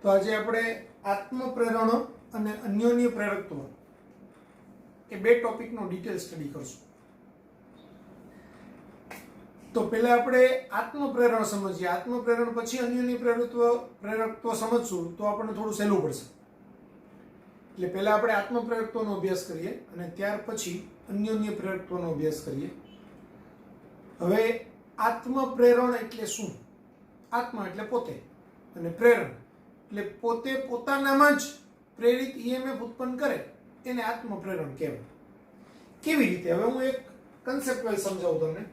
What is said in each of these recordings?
તો આજે આપણે આત્મપ્રેરણો અને અન્યોન્ય પ્રેરકત્વ એ બે ટોપિકનો ડિટેલ સ્ટડી કરશું. તો પહેલા આપણે આત્મપ્રેરણ સમજીએ. આત્મપ્રેરણ પછી અન્યોન્ય પ્રેરકત્વ સમજશું તો આપણને થોડું સહેલું પડશે. એટલે પહેલા આપણે આત્મપ્રેરકત્વનો અભ્યાસ કરીએ અને ત્યાર પછી અન્યોન્ય પ્રેરકત્વનો અભ્યાસ કરીએ. હવે આત્મપ્રેરણ એટલે શું? આત્મા એટલે પોતે અને પ્રેરણ એટલે પોતે પોતાનામાં જ પ્રેરિત ઈએમએફ ઉત્પન્ન કરે એને આત્મપ્રેરણ કહેવાય. કેવી રીતે? હવે હું એક કન્સેપ્ટ વાઇઝ સમજાવું તમને.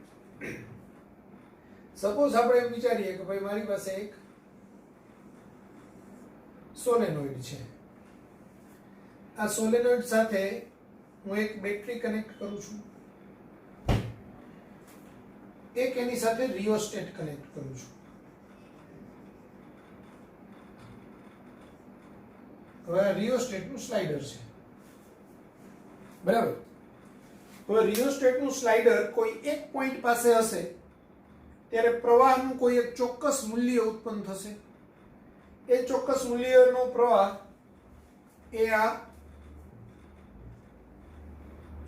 સપોઝ આપણે એમ વિચારીએ કે ભાઈ મારી પાસે એક સોલેનોઇડ છે. આ સોલેનોઇડ સાથે હું એક બેટરી કનેક્ટ કરું છું, એક એની સાથે રિયોસ્ટેટ કનેક્ટ કરું છું. હવે આ રિયોસ્ટેટનું સ્લાઇડર છે, બરાબર? હવે રિયોસ્ટેટનું સ્લાઇડર કોઈ એક પોઈન્ટ પાસે હશે ત્યારે પ્રવાહનું કોઈ એક ચોક્કસ મૂલ્ય ઉત્પન્ન થશે. એ ચોક્કસ મૂલ્યનો પ્રવાહ એ આ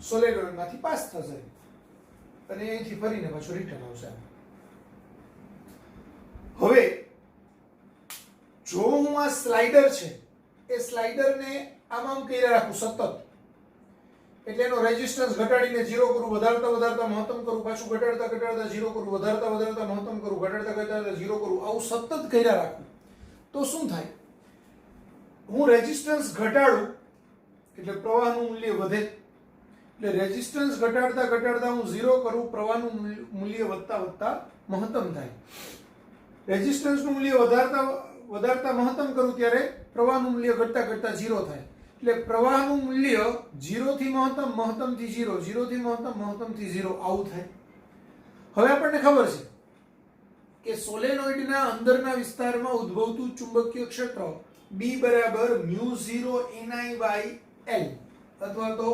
સોલેનોઇડમાંથી પાસ થશે અને અહીંથી ફરીને પાછું રિટર્ન આવશે. હવે જો હું આ સ્લાઇડર છે એ સ્લાઇડરને આમ કર્યા રાખું સતત, એટલે એનો રેઝિસ્ટન્સ ઘટાડીને 0 કરું, વધારતા મહત્તમ કરું, પાછું ઘટાડતા 0 કરું, વધારતા મહત્તમ કરું, ઘટાડતા 0 કરું, આવું સતત કર્યા રાખું તો શું થાય? હું રેઝિસ્ટન્સ ઘટાડું એટલે પ્રવાહનું મૂલ્ય વધે. એટલે રેઝિસ્ટન્સ ઘટાડતા હું 0 કરું, પ્રવાહનું મૂલ્ય વધતા મહત્તમ થાય. રેઝિસ્ટન્સનું મૂલ્ય વધારતા મહત્તમ કરું ત્યારે પ્રવાહનું મૂલ્ય ઘટતા 0 થાય. એટલે પ્રવાહનું મૂલ્ય 0 થી મહત્તમ, મહત્તમ થી 0, 0 થી મહત્તમ, મહત્તમ થી 0 આવું થાય. હવે આપણને ખબર છે કે સોલેનોઇડના અંદરના વિસ્તારમાં ઉદ્ભવતું ચુંબકીય ક્ષેત્ર B બરાબર μ0 ni/L અથવા તો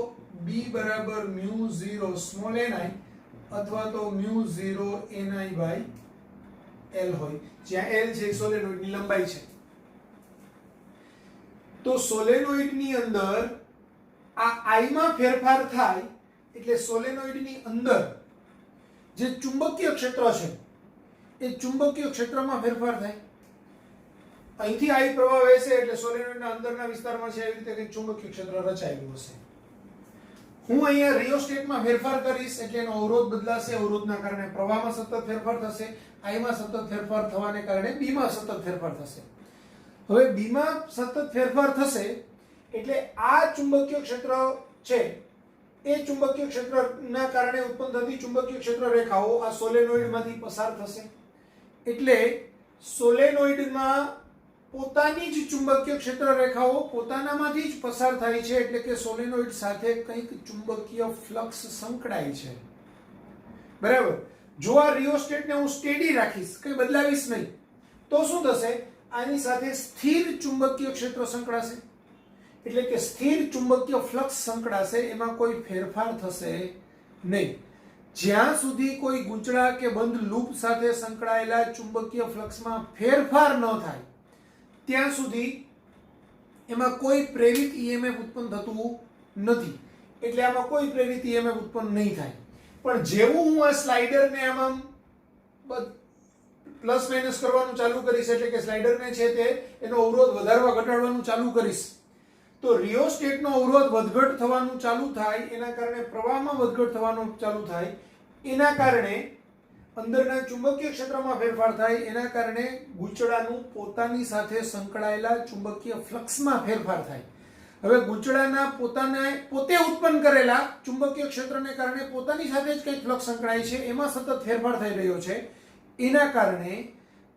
B બરાબર μ0 સ્મોલ ni અથવા તો μ0 ni/L હોય, જ્યાં L છે સોલેનોઇડની લંબાઈ છે. તો સોલેનોઇડની અંદર આ I માં ફેરફાર થાય એટલે સોલેનોઇડની અંદર જે ચુંબકીય ક્ષેત્ર છે એ ચુંબકીય ક્ષેત્રમાં ફેરફાર થાય. અહીંથી I પ્રવાહ વહેશે એટલે સોલેનોઇડના અંદરના વિસ્તારમાં છે એવી રીતે કંઈક ચુંબકીય ક્ષેત્ર રચાયેલું હશે. હું અહીંયા રિયોસ્ટેટમાં ફેરફાર કરીશ એટલે એનો અવરોધ બદલાશે. અવરોધના કારણે પ્રવાહમાં સતત ફેરફાર થશે. I માં સતત ફેરફાર થવાને કારણે B માં સતત ફેરફાર થશે. હવે B માં સતત ફેરફાર થશે એટલે આ ચુંબકીય ક્ષેત્ર છે એ ચુંબકીય ક્ષેત્રના કારણે ઉત્પન્ન થતી ચુંબકીય ક્ષેત્ર રેખાઓ આ સોલેનોઇડમાંથી પસાર થશે. એટલે સોલેનોઇડમાં પોતાની જ ચુંબકીય ક્ષેત્ર રેખાઓ પોતાનામાંથી જ પસાર થાય છે. એટલે કે સોલેનોઇડ સાથે કંઈક ચુંબકીય ફ્લક્સ સંકળાય છે, બરાબર? જો આ રિયોસ્ટેટને હું સ્ટેડી રાખીશ, કંઈ બદલાવીશ નહીં, તો શું થશે? આની સાથે સ્થિર ચુંબકીય ક્ષેત્ર સંકળાશે. એટલે કે સ્થિર ચુંબકીય ફ્લક્સ સંકળાશે, એમાં કોઈ ફેરફાર થશે નહીં. જ્યાં સુધી કોઈ ગૂંચળા કે બંધ લૂપ સાથે સંકળાયેલા ચુંબકીય ફ્લક્સમાં ફેરફાર ન થાય ત્યાં સુધી એમાં કોઈ પ્રેરિત ઈએમએફ ઉત્પન્ન થતું નથી. એટલે આમાં કોઈ પ્રેરિત ઈએમએફ ઉત્પન્ન નહીં થાય. પણ જેવું હું આ સ્લાઇડરને આમ પ્લસ માઇનસ કરવાનું ચાલુ કરીશ, એટલે કે સ્લાઇડરને છે તે એનો અવરોધ વધારવા ઘટાડવાનું ચાલુ કરીશ, તો રિયોસ્ટેટનો અવરોધ વધઘટ થવાનું ચાલુ થાય. એના કારણે પ્રવાહમાં વધઘટ થવાનું ચાલુ થાય. એના કારણે અંદરના ચુંબકીય ક્ષેત્રમાં ફેરફાર થાય. એના કારણે ગૂંચળાનું પોતાની સાથે સંકળાયેલા ચુંબકીય ફ્લક્સમાં ફેરફાર થાય. હવે ગૂંચળાના પોતે ઉત્પન્ન કરેલા ચુંબકીય ક્ષેત્રને કારણે પોતાની સાથે જ કંઈક ફ્લક્સ સંકળાય છે, એમાં સતત ફેરફાર થઈ રહ્યો છે. એના કારણે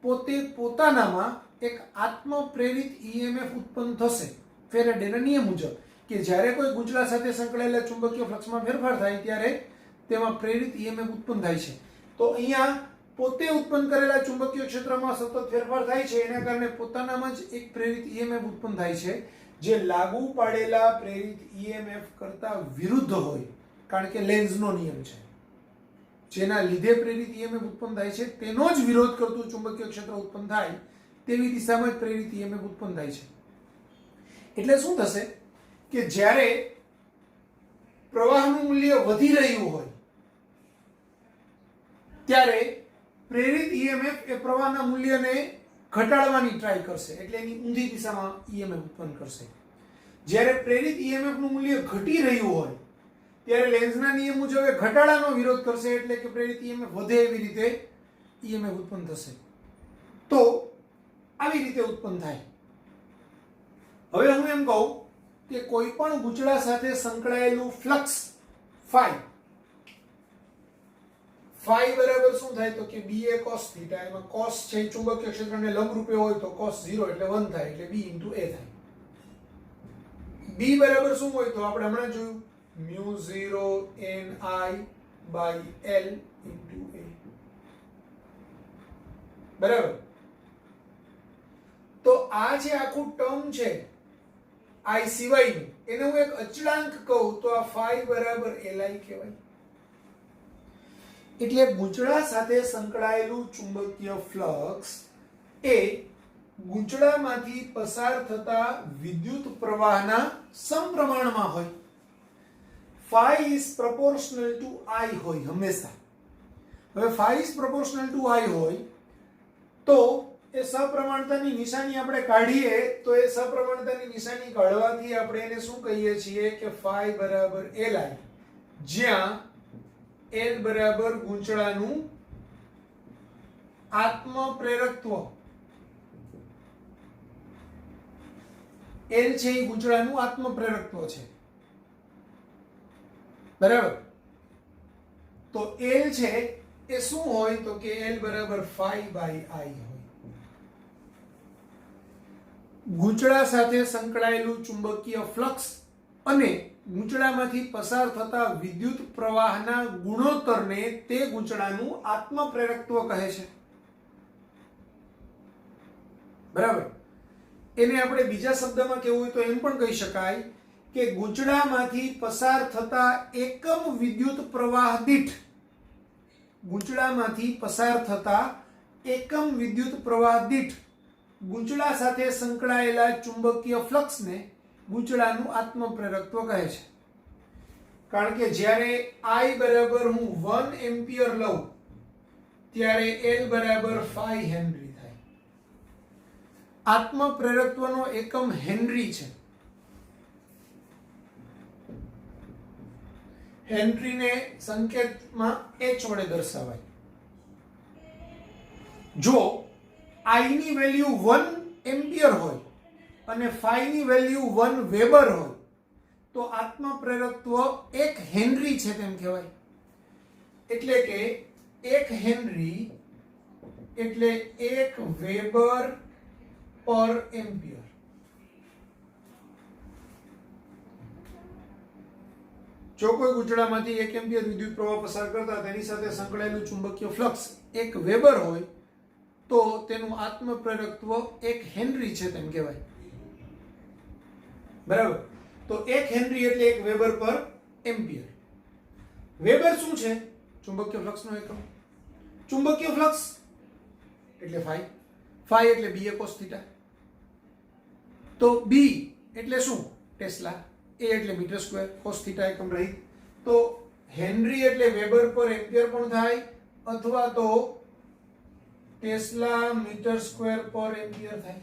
પોતે પોતાનામાં એક આત્મપ્રેરિત ઈએમએફ ઉત્પન્ન થશે. ફેરાડેના નિયમ મુજબ કે જ્યારે કોઈ ગૂંચળા સાથે સંકળાયેલા ચુંબકીય ફ્લક્સમાં ફેરફાર થાય ત્યારે તેમાં પ્રેરિત ઈએમએફ ઉત્પન્ન થાય છે. તો અહીંયા પોતે ઉત્પન્ન કરેલા ચુંબકીય ક્ષેત્રમાં સતત ફેરફાર થાય છે, એના કારણે પોતાનામાં જ એક પ્રેરિત ઈએમએફ ઉત્પન્ન થાય છે જે લાગુ પાડેલા પ્રેરિત ઈએમએફ કરતા વિરુદ્ધ હોય, કારણ કે લેન્ઝનો નિયમ છે. જેના લીધે પ્રેરિત ઈએમએફ ઉત્પન્ન થાય છે તેનો જ વિરોધ કરતું ચુંબકીય ક્ષેત્ર ઉત્પન્ન થાય તેવી દિશામાં જ પ્રેરિત ઈએમએફ ઉત્પન્ન થાય છે. એટલે શું થશે કે જ્યારે પ્રવાહનું મૂલ્ય વધી રહ્યું હોય ત્યારે પ્રેરિત ઈએમએફ એ પ્રવાહના મૂલ્યને ઘટાડવાની ટ્રાય કરશે, એટલે એની ઊંધી દિશામાં ઈએમએફ ઉત્પન્ન કરશે. જ્યારે પ્રેરિત ઈએમએફ નું મૂલ્ય ઘટી રહ્યું હોય ત્યારે લેન્ઝના નિયમ મુજબ એ ઘટાડાનો વિરોધ કરશે, એટલે કે પ્રેરિત ઈએમએફ વધે એવી રીતે ઈએમએફ ઉત્પન્ન થશે. તો આવી રીતે ઉત્પન્ન થાય. હવે હું એમ કહું કે કોઈ પણ ગૂંચળા સાથે સંકળાયેલું ફ્લક્સ ફાઈ બરાબર શું થાય તો કે ba cos થીટા. એમાં cos છે ચુંબકીય ક્ષેત્રને લંબરૂપે હોય તો cos 0 એટલે 1 થાય, એટલે b * a થાય. b બરાબર શું હોય તો આપણે હમણાં જોયું μ0 ni/l * a બરાબર. તો આ જે આખું ટર્મ છે i સિવાયનું, એને હું એક અચળાંક કહું તો આ ફાઈ બરાબર li કહેવાય. એટલે ગૂંચળા સાથે સંકળાયેલું ચુંબકીય ફ્લક્સ એ ગૂંચળામાંથી પસાર થતા વિદ્યુત પ્રવાહના સમપ્રમાણમાં હોય. phi is proportional to I હોય હંમેશા. હવે phi is proportional to I હોય તો એ સપ્રમાણતાની નિશાની આપણે કાઢીએ તો એ સપ્રમાણતાની નિશાની કાઢવાથી આપણે એને શું કહીએ છીએ કે phi બરાબર li, જ્યાં L બરાબર ગૂંચળાનું આત્મપ્રેરકત્વ, L છે એ ગૂંચળાનું આત્મપ્રેરકત્વ છે. બરાબર. તો L છે એ શું હોય તો કે L બરાબર phi/i હોય. ગૂંચળા સાથે સંકળાયેલું ચુંબકીય ફ્લક્સ અને ગૂંચળામાંથી પસાર થતા વિદ્યુત પ્રવાહના ગુણોત્તરને તે ગૂંચળાનું આત્મપ્રેરકત્વ કહે છે. બરાબર. એને આપણે બીજા શબ્દમાં કહેવું હોય તો એમ પણ કહી શકાય કે ગૂંચળામાંથી પસાર થતા એકમ વિદ્યુત પ્રવાહ દીઠ, ગૂંચળામાંથી પસાર થતા એકમ વિદ્યુત પ્રવાહ દીઠ ગૂંચળા સાથે સંકળાયેલા ચુંબકીય ફ્લક્સને ગૂંચળાનું આત્મપ્રેરકત્વ કહે છે. કારણ કે જ્યારે I બરાબર હું 1 એમ્પિયર લઉં ત્યારે L બરાબર 5 હેનરી થાય. આત્મપ્રેરકત્વનો એકમ હેનરી છે. હેનરીને સંકેતમાં h વડે દર્શાવાય. જો I ની વેલ્યુ 1 એમ્પિયર હોય અને phi ની વેલ્યુ 1 વેબર હોય તો આત્મપ્રેરકત્વ 1 હેનરી છે તેમ કહેવાય. એટલે કે 1 હેનરી એટલે 1 વેબર પર એમ્પિયર. જો કોઈ ગૂંચળામાંથી 1 એમ્પિયર વિદ્યુત પ્રવાહ પસાર કરતા તેની સાથે સંકળાયેલું ચુંબકીય ફ્લક્સ 1 વેબર હોય તો તેનું આત્મપ્રેરકત્વ 1 હેનરી છે તેમ કહેવાય. બરાબર. તો 1 હેનરી એટલે 1 વેબર પર એમ્પિયર. વેબર શું છે? ચુંબકીય ફ્લક્સનો એકમ. ચુંબકીય ફ્લક્સ એટલે phi એટલે ba cos થીટા. તો b એટલે શું? ટેસ્લા. a એટલે મીટર સ્ક્વેર, cos થીટા એકમ રહિત. તો હેનરી એટલે વેબર પર એમ્પિયર પણ થાય અથવા તો ટેસ્લા મીટર સ્ક્વેર પર એમ્પિયર થાય.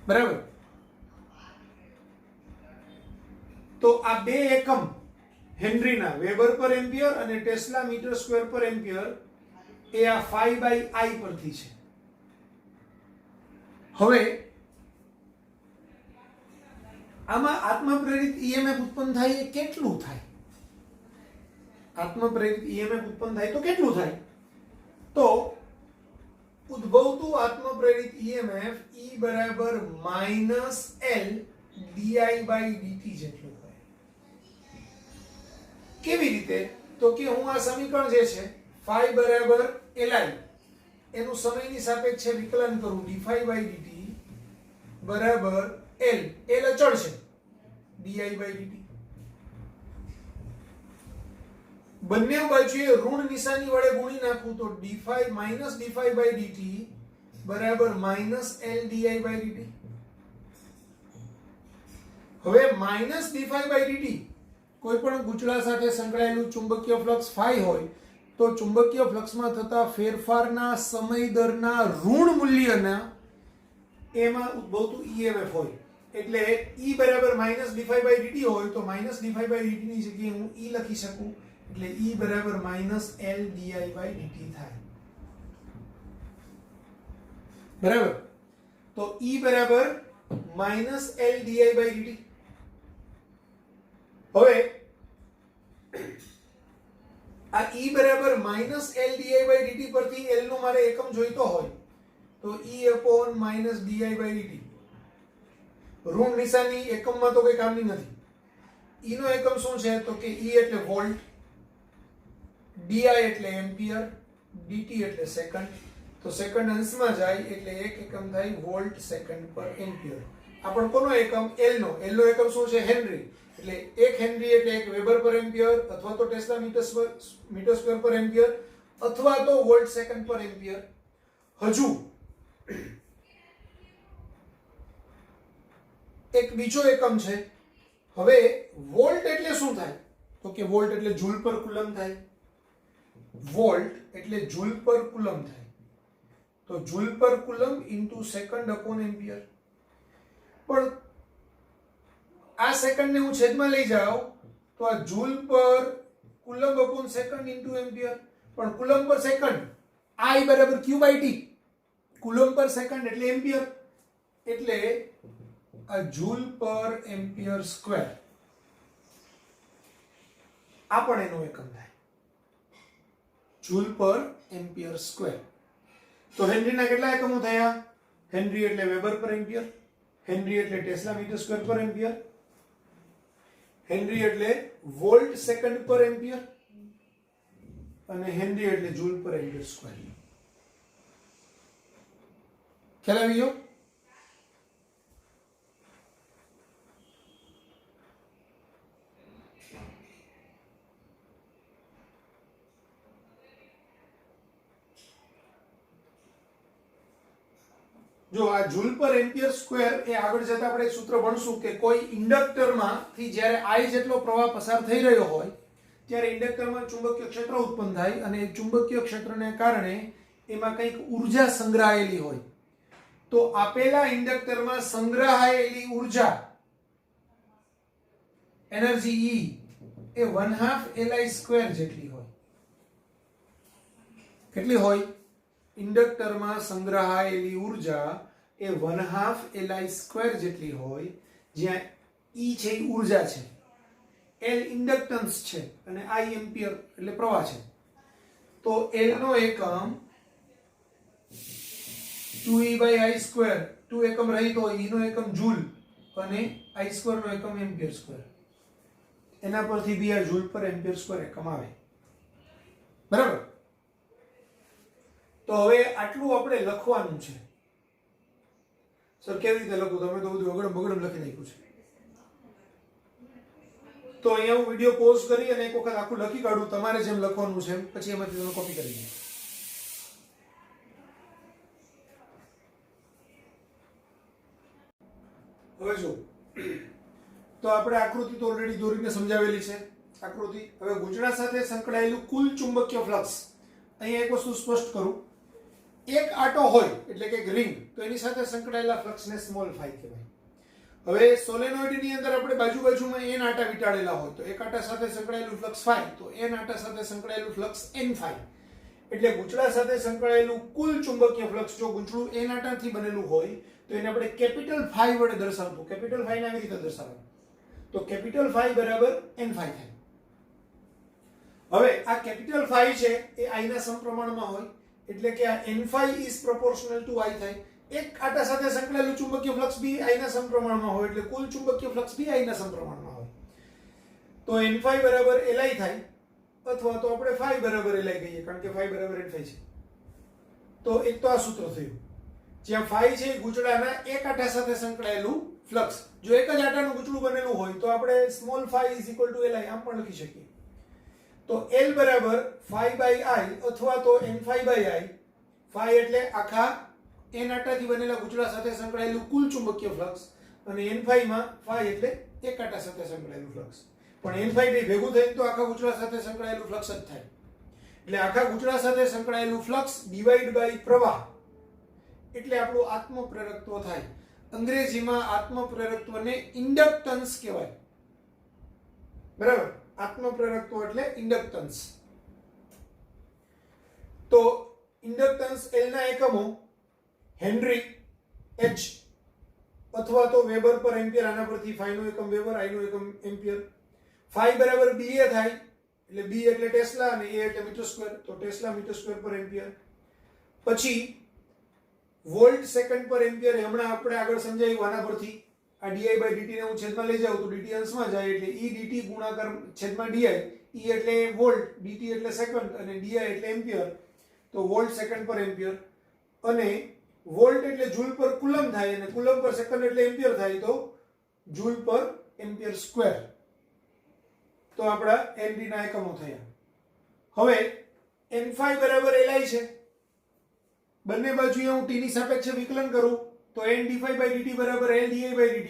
બરાબર. તો આ બે એકમ હેનરીના વેબર પર એમ્પિયર અને ટેસ્લા મીટર સ્ક્વેર પર એમ્પિયર એ આ phi/i પરથી છે. હવે આમાં આત્મપ્રેરિત ઈએમએફ ઉત્પન્ન થાય એ કેટલું થાય? આત્મપ્રેરિત ઈએમએફ ઉત્પન્ન થાય તો કેટલું થાય? તો ઉદ્ભવતું આત્મપ્રેરિત ઈએમએફ E બરાબર -L di/dt જેટલું હોય. કેવી રીતે? તો કે હું આ સમીકરણ જે છે phi બરાબર li એનું સમયની સાપેક્ષે વિકલન કરું d phi by dt બરાબર l અચળ છે di by dt. બંને બાજુએ ઋણ નિશાની વડે ગુણી નાખું તો d phi minus d phi by dt બરાબર minus l di by dt. હવે minus d phi by dt કોઈ પણ ગૂંચળા સાથે સંકળાયેલું ચુંબકીય ફ્લક્સ phi હોય તો ચુંબકીય ફ્લક્સમાં થતા ફેરફારના સમય દરના ઋણ મૂલ્યના એમાં ઉદ્ભવતું EMF હોય એટલે E બરાબર minus d phi by dt હોય તો minus d phi by dt ની જગ્યાએ હું E લખી શકું એટલે E બરાબર minus L di by dt થાય. બરાબર તો E બરાબર minus L di by dt. હવે આ E બરાબર minus L di by dt પરથી L નો મારે એકમ જોઈતો હોય તો E upon minus di by dt. ઋણ નિશાની એકમમાં તો કોઈ કામની નથી. E નો એકમ શું છે તો કે E એટલે વોલ્ટ, di એટલે એમ્પિયર, dt એટલે સેકન્ડ. તો સેકન્ડ અંશમાં જાય એટલે એક એકમ થાય વોલ્ટ સેકન્ડ પર એમ્પિયર. આ પણ કોનો એકમ? L નો એકમ શું છે? હેનરી. એટલે 1 હેનરી એટલે 1 વેબર પર એમ્પિયર અથવા તો ટેસ્લા મીટર સ્ક્વેર પર એમ્પિયર અથવા તો વોલ્ટ સેકન્ડ પર એમ્પિયર. હજુ એક બીજો એકમ છે. હવે વોલ્ટ એટલે શું થાય તો કે વોલ્ટ એટલે જૂલ પર કુલમ થાય. વોલ્ટ એટલે જૂલ પર કુલમ થાય તો જૂલ પર coulomb into second upon ampere. પણ આ સેકન્ડ ને હું છેદમાં લઈ જાઉં તો આ જૂલ પર coulomb upon second into ampere. પણ કુલમ પર સેકન્ડ I બરાબર Q by T. કુલમ પર સેકન્ડ એટલે એમ્પિયર એટલે આ જૂલ પર એમ્પિયર સ્ક્વેર આ પણ એનો એકમ થાય જૂલ પર એમ્પિયર સ્ક્વેર. તો હેનરીના કેટલા એકમો થયા? હેનરી એટલે વેબર પર એમ્પિયર, હેનરી એટલે ટેસ્લા મીટર સ્ક્વેર પર એમ્પિયર, હેનરી એટલે વોલ્ટ સેકન્ડ પર એમ્પિયર અને હેનરી એટલે જૂલ પર એમ્પિયર સ્ક્વેર. ખ્યાલ આવી ગયો? જો આ જૂલ પર એમ્પિયર સ્ક્વેર એ આગળ જતા આપણે એક સૂત્ર ભણશું કે કોઈ ઇન્ડક્ટરમાંથી જ્યારે I જેટલો પ્રવાહ પસાર થઈ રહ્યો હોય ત્યારે ઇન્ડક્ટરમાં ચુંબકીય ક્ષેત્ર ઉત્પન્ન થાય અને એ ચુંબકીય ક્ષેત્રને કારણે એમાં કંઈક ઉર્જા સંગ્રહાયેલી હોય. તો આપેલા ઇન્ડક્ટરમાં સંગ્રહાયેલી ઉર્જા એનર્જી E એ 1/2 Li² જેટલી હોય. કેટલી હોય? ઇન્ડક્ટરમાં સંગ્રહાયેલી ઉર્જા એ 1/2 Li² જેટલી હોય. જ્યાં E છે એ ઉર્જા છે, L ઇન્ડક્ટન્સ છે અને I એમ્પિયર એટલે પ્રવાહ છે. તો L નો એકમ 2E by I², 2 એકમ રહિત હોય, E નો એકમ જૂલ અને I² નો એકમ એમ્પિયર સ્ક્વેર. એના પરથી બી આ જૂલ પર એમ્પિયર સ્ક્વેર એકમ આવે. બરાબર? તો હવે આટલું આપણે લખવાનું છે. સર કેવી રીતે લખું? તમે તો બધું અગડમ બગડમ લખી નાખ્યું છે. તો અહીંયા હું વિડીયો પોઝ કરી અને એક વખત આખું લખી કાઢું તમારે જેમ લખવાનું છે પછી એમાંથી તમે કોપી કરી લો. હવે જો તો આપણે આકૃતિ તો ઓલરેડી દોરીને સમજાવેલી છે. આકૃતિ હવે ગૂંચળા સાથે સંકળાયેલું કુલ ચુંબકીય ફ્લક્સ. અહીંયા એક વસ્તુ સ્પષ્ટ કરું. એક આટો હોય એટલે કે રિંગ તો એની સાથે સંકળાયેલા ફ્લક્સને સ્મોલ ફાઈ કહેવાય. હવે સોલેનોઇડની અંદર આપણે બાજુમાં n આટા વીંટાળેલા હોય તો એક આટા સાથે સંકળાયેલું ફ્લક્સ ફાઈ તો n આટા સાથે સંકળાયેલું ફ્લક્સ n ફાઈ. એટલે ગૂંચળા સાથે સંકળાયેલું કુલ ચુંબકીય ફ્લક્સ જો ગૂંચળું n આટાથી બનેલું હોય તો એને આપણે કેપિટલ ફાઈ વડે દર્શાવવું. કેપિટલ ફાઈને આવી રીતે દર્શાવવું તો કેપિટલ ફાઈ બરાબર n ફાઈ થાય. હવે આ કેપિટલ ફાઈ છે એ I ના સમપ્રમાણમાં હોય એટલે કે આ n phi is proportional to I થાય. એક આટા સાથે સંકળાયેલું ચુંબકીય ફ્લક્સ બી I ના સમપ્રમાણમાં હોય એટલે કુલ ચુંબકીય ફ્લક્સ બી I ના સમપ્રમાણમાં હોય. તો n phi બરાબર Li થાય અથવા તો આપણે phi બરાબર LI કહીએ, કારણ કે phi બરાબર n phi છે. તો એક તો આ સૂત્ર થયું, જ્યાં phi છે ગૂંચળાના એક આંટા સાથે સંકળાયેલું ફ્લક્સ. જો એક જ આંટાનું ગૂંચળું બનેલું હોય તો આપણે સ્મોલ phi = LI આમ પણ લખી શકીએ. તો L બરાબર phi by I અથવા તો n phi by I. phi એટલે આખા n આંટાથી બનેલા ગૂંચળા સાથે સંકળાયેલું કુલ ચુંબકીય ફ્લક્સ, અને n phi માં phi એટલે એક આંટા સાથે સંકળાયેલું ફ્લક્સ. પણ n phi બે ભેગું થઈને તો આખા ગૂંચળા સાથે સંકળાયેલું ફ્લક્સ જ થાય. એટલે આખા ગૂંચળા સાથે સંકળાયેલું ફ્લક્સ ડિવાઈડ બાય પ્રવાહ એટલે આપણું આત્મપ્રેરકત્વ થાય. અંગ્રેજીમાં આત્મપ્રેરકત્વને ઇન્ડક્ટન્સ કહેવાય. બરાબર, આત્મપ્રેરકત્વ એટલે ઇન્ડક્ટન્સ. તો ઇન્ડક્ટન્સ L ના એકમો હેનરી, H અથવા તો વેબર પર એમ્પિયર. આના પરથી phi નો એકમ વેબર, I નો એકમ એમ્પિયર. phi બરાબર BA થાય, એટલે B એટલે ટેસ્લા અને A એટલે મીટર સ્ક્વેર, તો ટેસ્લા મીટર સ્ક્વેર પર એમ્પિયર. પછી વોલ્ટ સેકન્ડ પર એમ્પિયર. હમણાં આપણે આગળ સમજાવ્યું આના પરથી, આ di/dt ને હું છેદમાં લઈ જાઉં તો dt અંશમાં જાય, એટલે e dt ગુણાકાર છેદમાં di. e એટલે વોલ્ટ, dt એટલે સેકન્ડ અને di એટલે એમ્પિયર, તો વોલ્ટ સેકન્ડ પર એમ્પિયર. અને વોલ્ટ એટલે જૂલ પર કુલમ થાય, અને કુલમ પર સેકન્ડ એટલે એમ્પિયર થાય, તો જૂલ પર એમ્પિયર સ્ક્વેર. તો આપણા Henry ના એકમો થયા. હવે n phi બરાબર LI છે. બંને બાજુએ હું t ની સાપેક્ષે વિકલન કરું તો n d phi by dt બરાબર L di by dt.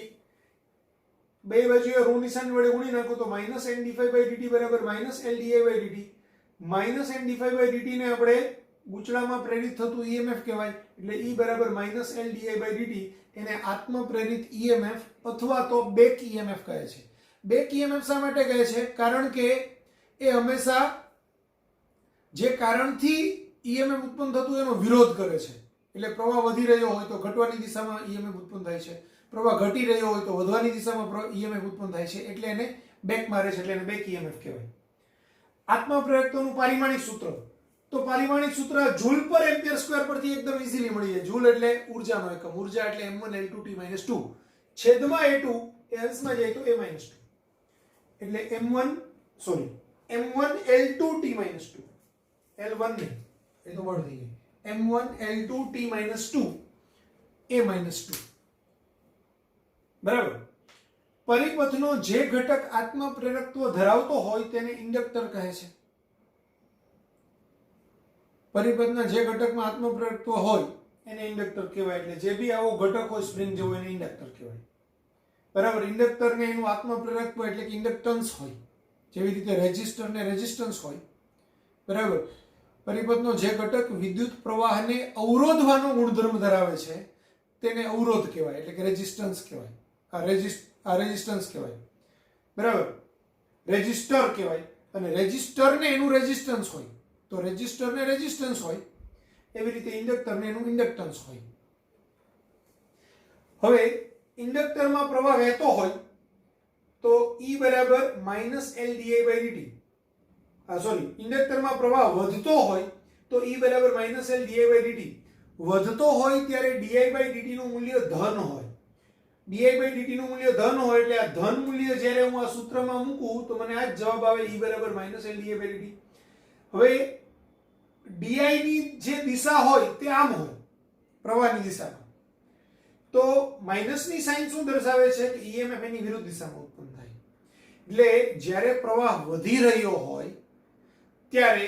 બે બાજુએ ઋણ નિશાન વડે ગુણી નાખું તો minus n d phi by dt બરાબર minus L di by dt. Minus n d phi by dt ને આપણે ગૂંચળામાં પ્રેરિત થતું EMF કહેવાય, એટલે E બરાબર minus L di by dt. એને આત્મપ્રેરિત EMF અથવા તો બેક EMF કહે છે. બેક EMF શા માટે કહે છે? કારણ કે એ હંમેશા જે કારણથી EMF ઉત્પન્ન થતું એનો વિરોધ કરે છે. એટલે પ્રવાહ વધી રહ્યો હોય તો ઘટવાની દિશામાં EMF ઉત્પન્ન થાય છે, પ્રવાહ ઘટી રહ્યો હોય તો વધવાની દિશામાં EMF ઉત્પન્ન થાય છે, એટલે એને બેક મારે છે, એટલે એને બેક EMF કહેવાય. આત્મપ્રેરકત્વનું પારિમાણિક સૂત્ર, તો પારિમાણિક સૂત્ર જૂલ પર એમ્પિયર સ્ક્વેર પરથી એકદમ ઈઝીલી મળી જાય. જૂલ એટલે ઊર્જાનો એકમ, ઊર્જા એટલે m1L2T-2 છેદમાં A2, એ અંશમાં જાય તો A-2, એટલે m1L2T-2, L1 નહીં, એ તો બળ થઈ ગઈ, m1L2T-2 A-2. બરાબર. પરિપથનો જે ઘટક આત્મપ્રેરકત્વ ધરાવતો હોય તેને ઇન્ડક્ટર કહે છે. પરિપથના જે ઘટકમાં આત્મપ્રેરકત્વ હોય એને ઇન્ડક્ટર કહેવાય. એટલે જે બી આવો ઘટક હોય સ્પ્રિંગ જેવો એને ઇન્ડક્ટર કહેવાય. બરાબર. ઇન્ડક્ટરને એનું આત્મપ્રેરકત્વ એટલે કે ઇન્ડક્ટન્સ હોય, જેવી રીતે રેઝિસ્ટરને રેઝિસ્ટન્સ હોય. બરાબર. પરિપથનો જે ઘટક વિદ્યુત પ્રવાહને અવરોધવાનો ગુણધર્મ ધરાવે છે તેને અવરોધ કહેવાય, એટલે કે રેઝિસ્ટન્સ કહેવાય. આ રેઝિસ્ટન્સ કહેવાય. બરાબર. રેઝિસ્ટર કહેવાય. અને રેઝિસ્ટરને એનું રેઝિસ્ટન્સ હોય તો રેઝિસ્ટરને રેઝિસ્ટન્સ હોય, એવી રીતે ઇન્ડક્ટરને એનું ઇન્ડક્ટન્સ હોય. હવે ઇન્ડક્ટરમાં પ્રવાહ વહેતો હોય તો E બરાબર -L di by dt. ઇન્ડક્ટરમાં પ્રવાહ વધતો હોય તો E બરાબર -L di by dt. વધતો હોય ત્યારે di by dt નું મૂલ્ય ધન હોય. di by dt નું મૂલ્ય ધન હોય એટલે આ ધન મૂલ્ય જ્યારે હું આ સૂત્રમાં મૂકું તો મને આ જ જવાબ આવે, E બરાબર -L di by dt. હવે di ની જે દિશા હોય તે આમ હોય, પ્રવાહની દિશામાં, તો માઈનસની સાઇન શું દર્શાવે છે કે EMF એની વિરુદ્ધ દિશામાં ઉત્પન્ન થાય. એટલે જ્યારે પ્રવાહ વધી રહ્યો હોય ત્યારે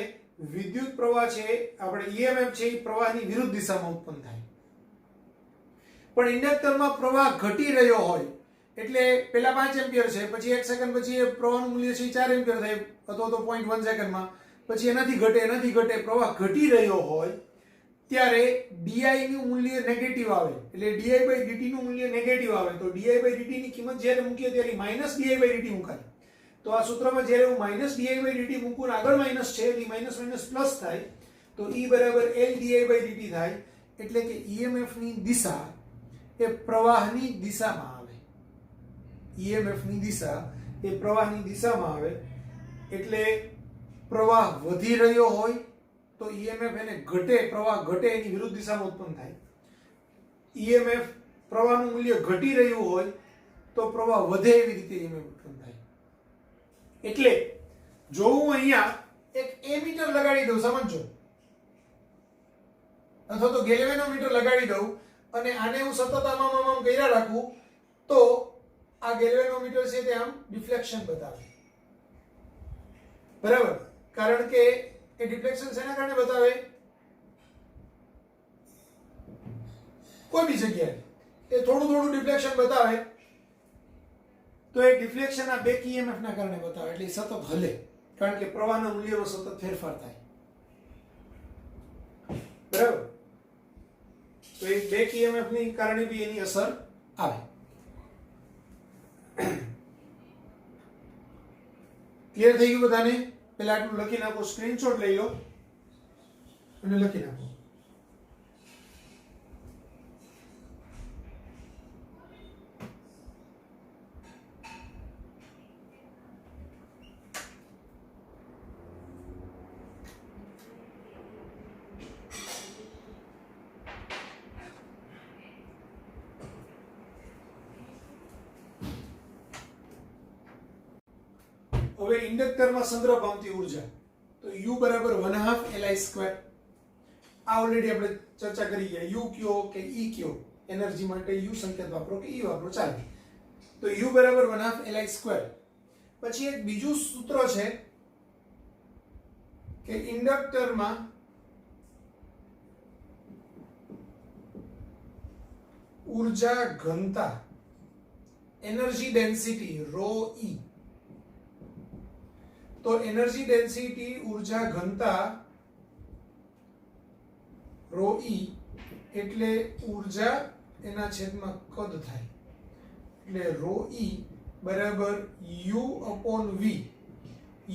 વિદ્યુત પ્રવાહ છે, આપણે EMF છે એ પ્રવાહની વિરુદ્ધ દિશામાં ઉત્પન્ન થાય. પણ ઇન્ડક્ટરમાં પ્રવાહ ઘટી રહ્યો હોય એટલે પેલા 5 એમ્પિયર છે, પછી 1 સેકન્ડ પછી એ પ્રવાહનું મૂલ્ય છે 4 એમ્પિયર થાય, અથવા તો 0.1 સેકન્ડમાં, પછી એનાથી ઘટે પ્રવાહ ઘટી રહ્યો હોય ત્યારે di નું મૂલ્ય નેગેટિવ આવે, એટલે di by dt નું મૂલ્ય નેગેટિવ આવે. તો di by dt ની કિંમત જ્યારે મૂકીએ ત્યારે માઈનસ di by dt મુકાય. તો આ સૂત્રમાં જ્યારે હું માઈનસ di by dt મૂકું આગળ માઈનસ છે એટલે માઈનસ માઈનસ પ્લસ થાય, તો E બરાબર L di by dt થાય. એટલે કે EMF ની દિશા એ પ્રવાહની દિશામાં આવે. EMF ની દિશા એ પ્રવાહની દિશામાં આવે. એટલે પ્રવાહ વધી રહ્યો હોય તો EMF એને ઘટે, પ્રવાહ ઘટે એની વિરુદ્ધ દિશામાં ઉત્પન્ન થાય. EMF પ્રવાહનું મૂલ્ય ઘટી રહ્યું હોય તો પ્રવાહ વધે એવી રીતે EMF ઉત્પન્ન થાય. એટલે જો હું અહીંયા एक एमीटर लगाड़ी दઉં, समझो, अथवा तो गैल्वेनोमीटर लगाड़ी दઉં અને આને હું સતત આમ કર્યા રાખું તો આ ગેલ્વેનોમીટર છે તે આમ ડિફ્લેક્શન બતાવે, બરાબર? કારણ કે એ ડિફ્લેક્શન શેના કારણે બતાવે? કોઈ બી જગ્યાએ એ થોડું થોડું ડિફ્લેક્શન બતાવે તો એ ડિફ્લેક્શન આ બેક ઈએમએફ ના કારણે બતાવે, એટલે સતત હલે, કારણ કે પ્રવાહના મૂલ્યમાં સતત ફેરફાર થાય, બરાબર? તો એ બેક ઈએમએફ ની કારણે બી એની અસર આવે. ક્લિયર થઈ ગયું બધાને? પહેલા આટલું લખી નાખો, સ્ક્રીનશોટ લઈ લો અને લખી નાખો. હવે ઇન્ડક્ટરમાં સંગ્રહ પામતી ઉર્જા તો U બરાબર 1/2 Li². આ ઓલરેડી આપણે ચર્ચા કરી ગયા. U કયો કે E કયો, એનર્જી માટે U સંકેત વાપરો કે E વાપરો ચાલે. તો U બરાબર 1/2 Li². પછી એક બીજું સૂત્ર છે કે ઇન્ડક્ટરમાં ઉર્જા ઘનતા, એનર્જી ડેન્સિટી ρe. तो एनर्जी डेंसिटी ऊर्जा घनता ρe એટલે ऊर्जा એના છેદમાં કદ થાય, એટલે ρe બરાબર U/V.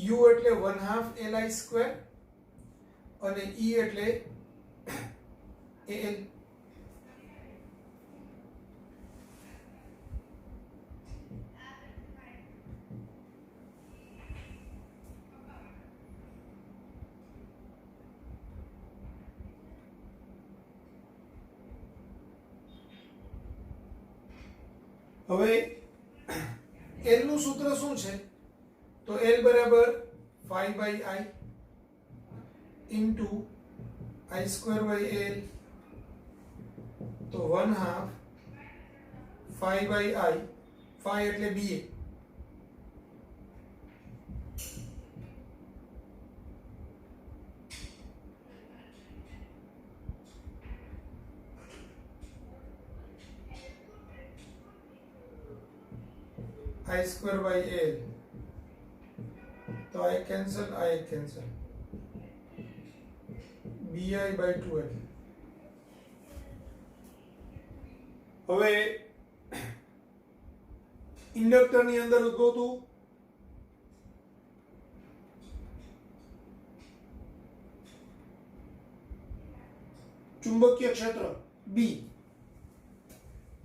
U એટલે 1/2 Li² અને E એટલે Al. હવે L નું સૂત્ર શું છે? તો L બરાબર 5/I into I²/L, તો 1/2 5/I, 5 એટલે BA, I²/L, तो I cancel, BI/2L. હવે ઇન્ડક્ટર ની અંદર ઉદ્ભવતું ચુંબકીય ક્ષેત્ર B,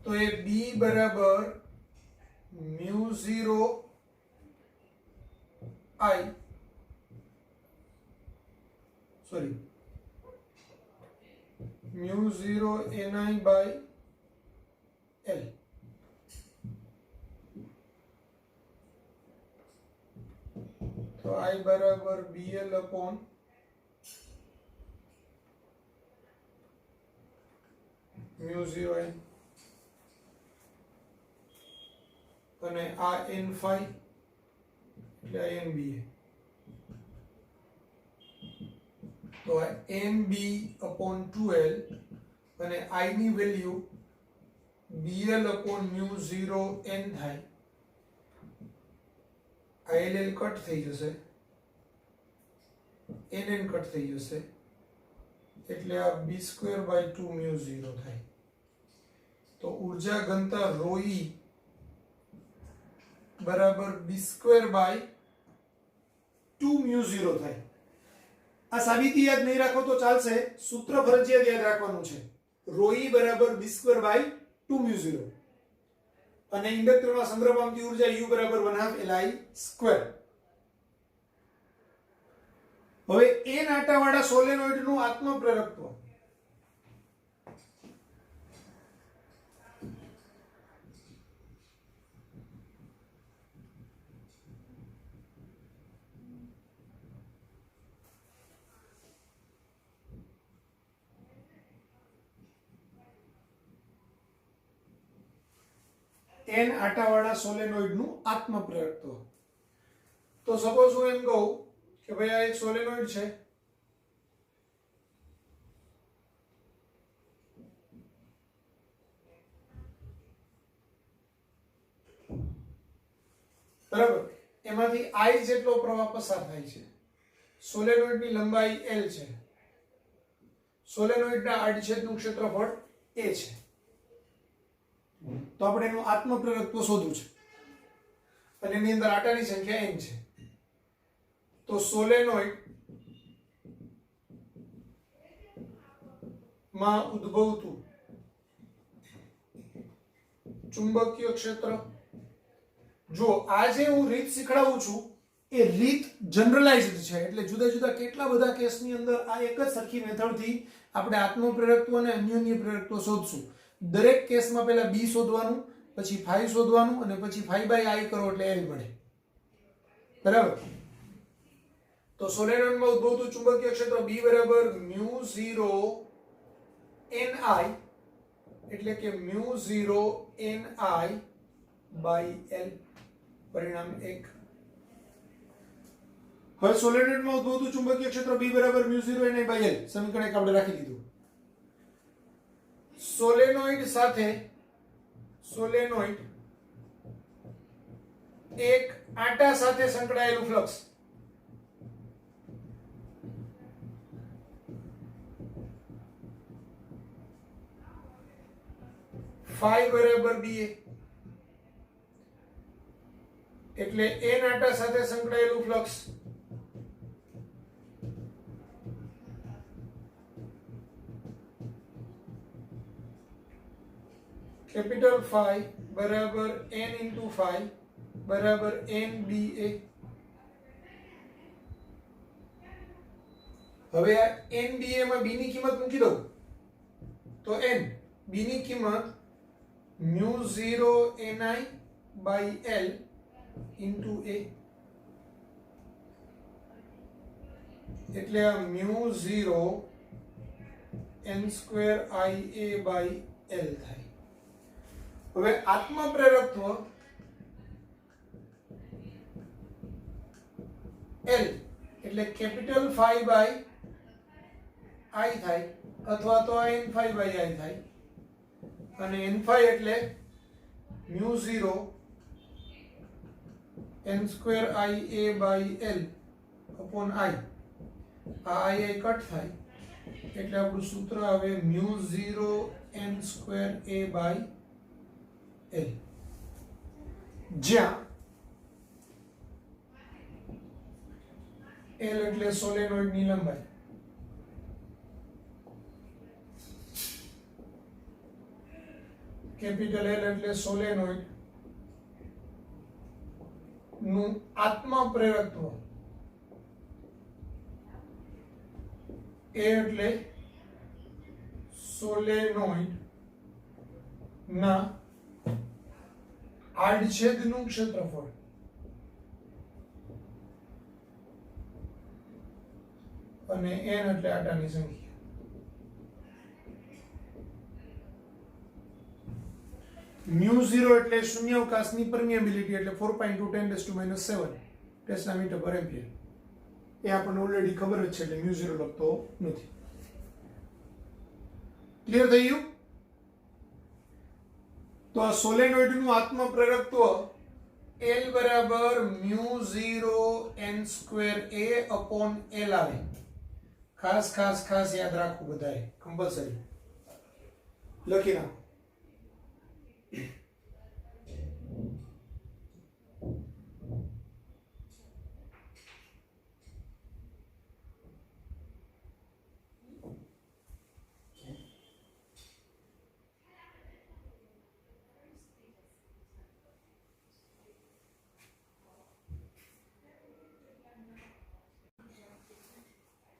તો એ B બરાબર μ0 I, sorry, μ0 Ni/L. तो I बराबर BL अपॉन μ0 N અને આ N phi એટલે NBA. તો આ NB upon 2L અને I ની વેલ્યુ BL upon μ0 N થાય. ILL કટ થઈ જશે, NN કટ થઈ જશે, એટલે આ B²/2 μ0 થાય. તો ઊર્જા ઘનતા ρe बराबर B²/2 μ0 થાય. આ સાબિતી યાદ નહીં રાખો તો ચાલશે, સૂત્ર ફરજિયાત યાદ રાખવાનું છે. ρe બરાબર B²/2 μ0 અને ઇન્ડક્ટરમાં સંગ્રહ પામતી ઊર્જા U બરાબર 1/2 Li². હવે n આંટાવાળા સોલેનોઇડનું આત્મપ્રેરકત્વ. n આટાવાળા સોલેનોઇડનું આત્મપ્રેરકત્વ. તો સપોઝ હું એમ કહું કે ભાઈ આ એક સોલેનોઇડ છે, બરાબર, એમાંથી I જેટલો પ્રવાહ પસાર થાય છે, સોલેનોઇડની લંબાઈ L છે, સોલેનોઇડના આડછેદનું ક્ષેત્રફળ A છે. તો આપણે એનું આત્મપ્રેરકત્વ શોધવું છે અને એની અંદર આટાની સંખ્યા n છે. તો સોલેનોઇડ માં ઉદ્ભવતું ચુંબકીય ક્ષેત્ર, જો આ જે હું રીત શીખડાવું છું એ રીત જનરલાઇઝ્ડ છે, એટલે જુદા જુદા કેટલા બધા કેસની અંદર આ એક જ સરખી મેથડથી આપણે આત્મપ્રેરકત્વ અને અન્યોન્ય પ્રેરકત્વ શોધશું. દરેક કેસમાં પહેલા B શોધવાનું, પછી phi શોધવાનું અને પછી phi by I કરો એટલે L મળે. બરાબર. તો સોલેનોઇડમાં ઉદ્ભવતું ચુંબકીય ક્ષેત્ર B બરાબર μ0 ni, એટલે કે μ0 ni by L, પરિણામ 1. હવે સોલેનોઇડમાં ઉદ્ભવતું ચુંબકીય ક્ષેત્ર B બરાબર μ0 ni by L, સમીકરણ એક આપણે રાખી દીધું. સોલેનોઇડ સાથે સોલેનોઇડ એક આટા સાથે સંકળાયેલું ફ્લક્સ phi બરાબર ba, એટલે n આટા સાથે સંકળાયેલું ફ્લક્સ કેપિટલ phi બરાબર n into phi બરાબર nba. હવે આ nba માં b ની કિંમત મૂકી દઉં તો n, b ની કિંમત μ0 ni by L into a, એટલે આ μ0 n square ia by L થાય. હવે આત્મપ્રેરકત્વ L એટલે કેપિટલ phi by I થાય, અથવા તો n phi by I થાય, અને n phi એટલે μ0 n square ia by L upon I. આ I કટ થાય એટલે આપણું સૂત્ર આવે μ0 n square a by L, જ્યાં L એટલે સોલેનોઇડની લંબાઈ, કેપિટલ L એટલે સોલેનોઇડ નું આત્મપ્રેરકત્વ, A એટલે સોલેનોઇડ ના આડછેદનું ક્ષેત્રફળ, અને n એટલે આટાની સંખ્યા. μ0 એટલે શૂન્યાવકાશની પરમિએબિલિટી, એટલે 4.2 10⁻⁷ ટેસ્લા મીટર પર એમ્પિયર. એ આપણને ઓલરેડી ખબર જ છે, એટલે μ0 લખતો નથી. ક્લિયર થઈ ગયું? તો આ સોલેનોઇડનું આત્મપ્રેરકત્વ L બરાબર μ0 n square a upon L આવે. ખાસ ખાસ ખાસ યાદ રાખવું બધાએ, કમ્પલસરી લખી નાખો.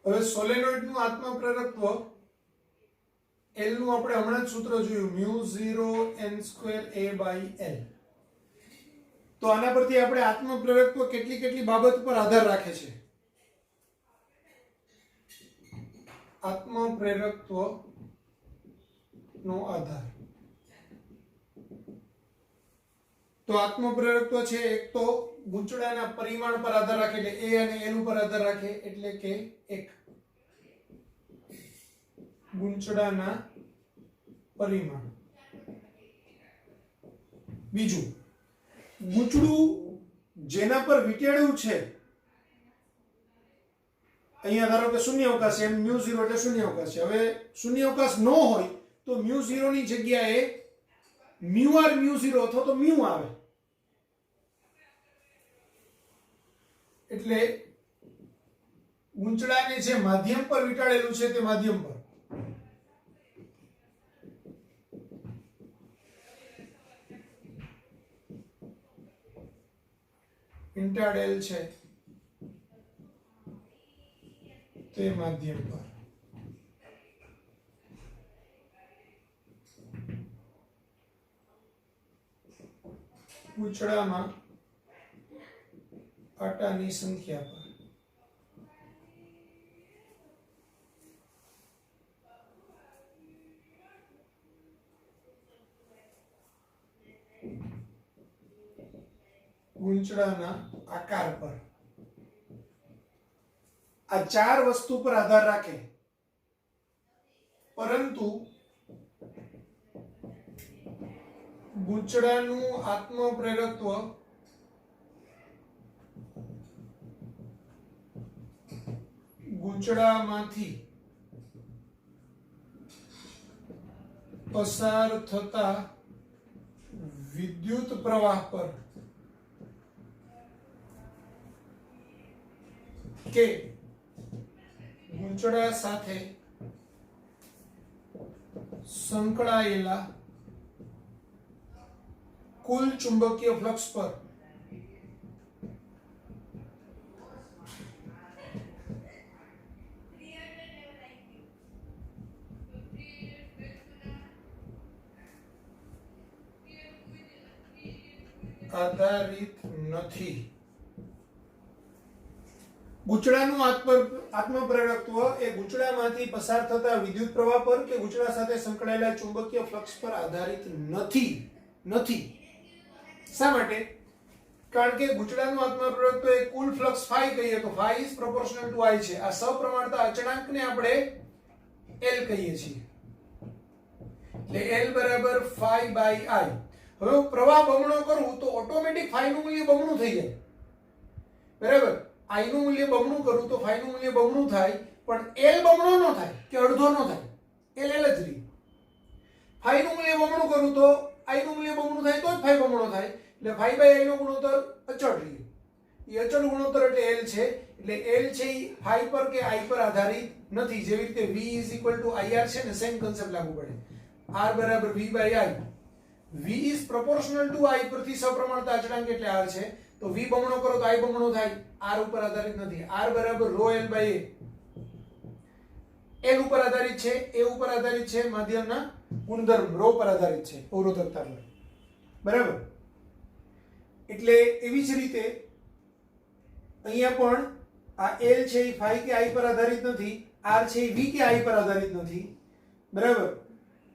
હવે સોલેનોઇડનું આત્મપ્રેરકત્વ L નું આપણે હમણાં જ સૂત્ર જોયું, μ0 n square a by L. તો આના પરથી આપણે આત્મપ્રેરકત્વ કેટલી કેટલી બાબત પર આધાર રાખે છે. આત્મપ્રેરકત્વ નો આધાર તો આત્મપ્રેરકત્વ છે એક તો ગૂંચળાના પરિમાણ પર આધાર રાખે એટલે એ અને એલ ઉપર આધાર રાખે એટલે કે એક ગૂંચળાના પરિમાણ. બીજું, ગૂંચળું જેના પર વીંટાળ્યું છે, અહીંયા ધારો કે શૂન્ય અવકાશ છે, મ્યુ 0 એટલે શૂન્ય અવકાશ છે. હવે શૂન્ય અવકાશ ન હોય તો મ્યુ 0 ની જગ્યાએ મ્યુ આર મ્યુ 0 અથવા તો મ્યુ આવે. એટલે ગૂંચળાને જે માધ્યમ પર વીંટાળેલું છે તે માધ્યમ પર વીંટાળેલ છે તે માધ્યમ પર ગૂંચળામાં આટાની સંખ્યા પર ગૂંચળાના આકાર પર આ ચાર વસ્તુ પર આધાર રાખે. પરંતુ ગૂંચળાનું આત્મપ્રેરકત્વ ગૂંચળામાંથી પસાર થતા વિદ્યુત પ્રવાહ પર કે ગૂંચળા સાથે સંકળાયેલા કુલ ચુંબકીય ફ્લક્સ પર આધારિત નથી. ગૂંચળાનું આત્મપ્રેરકત્વ એ ગૂંચળામાંથી પસાર થતા વિદ્યુત પ્રવાહ પર કે ગૂંચળા સાથે સંકળાયેલા ચુંબકીય ફ્લક્સ પર આધારિત નથી. શા માટે? કારણ કે ગૂંચળાનું આત્મપ્રેરકત્વ એ કુલ ફ્લક્સ phi કહીએ તો phi is proportional to I છે. આ સપ્રમાણતા અચળાંકને આપણે L કહીએ છીએ. એટલે L બરાબર phi by I. હવે હું પ્રવાહ બમણો કરું તો ઓટોમેટિક phi નું મૂલ્ય બમણું થઈ જાય. બરાબર? I નું મૂલ્ય બમણું કરું તો phi નું મૂલ્ય બમણું થાય, પણ L બમણો ન થાય કે અડધો ન થાય. L જ રહે. phi નું મૂલ્ય બમણું કરું તો I નું મૂલ્ય બમણું થાય તો જ phi બમણો થાય. એટલે phi by I નો ગુણોત્તર અચળ રહે. એ અચળ ગુણોત્તર એટલે L છે. એટલે L છે એ phi પર કે I પર આધારિત નથી. જેવી રીતે V is equal to IR છે ને, સેમ કન્સેપ્ટ લાગુ પડે. R બરાબર V by I. V is proportional to I પરથી સપ્રમાણતા અચળાંક એટલે R છે. તો V બમણો કરો તો I બમણો થાય. R ઉપર આધારિત નથી. R બરાબર rho L by A. L ઉપર આધારિત છે, A ઉપર આધારિત છે, માધ્યમના ગુણધર્મ rho પર આધારિત છે, અવરોધકતા પર. બરાબર? એટલે એવી જ રીતે અહીંયા પણ આ L છે એ phi કે I પર આધારિત નથી, R છે એ V કે I પર આધારિત નથી. બરાબર?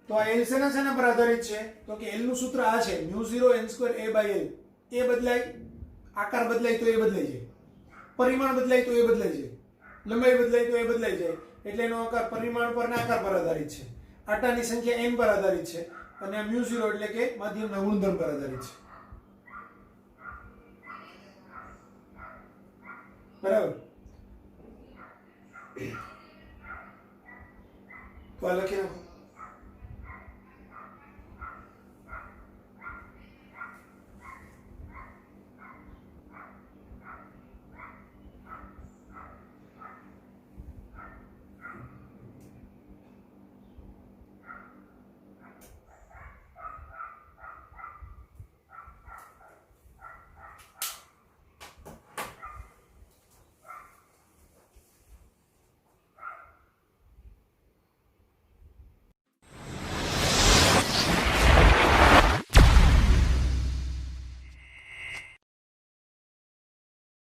તો આ L શેના પર આધારિત છે? તો કે L નું સૂત્ર આ છે, μ0 n2 A by L. એ બદલાય, આકાર બદલાય તો એ બદલાઈ જાય, પરિમાણ બદલાય તો એ બદલાઈ જાય, લંબાઈ બદલાય તો એ બદલાઈ જાય. એટલે એનો આકાર પરિમાણ પર ના આકાર પર આધારિત છે, આટાની સંખ્યા n પર આધારિત છે, અને આ μ0 એટલે કે માધ્યમના ગુણધર્મ પર આધારિત છે. બરાબર? તો આ લખી નાખો.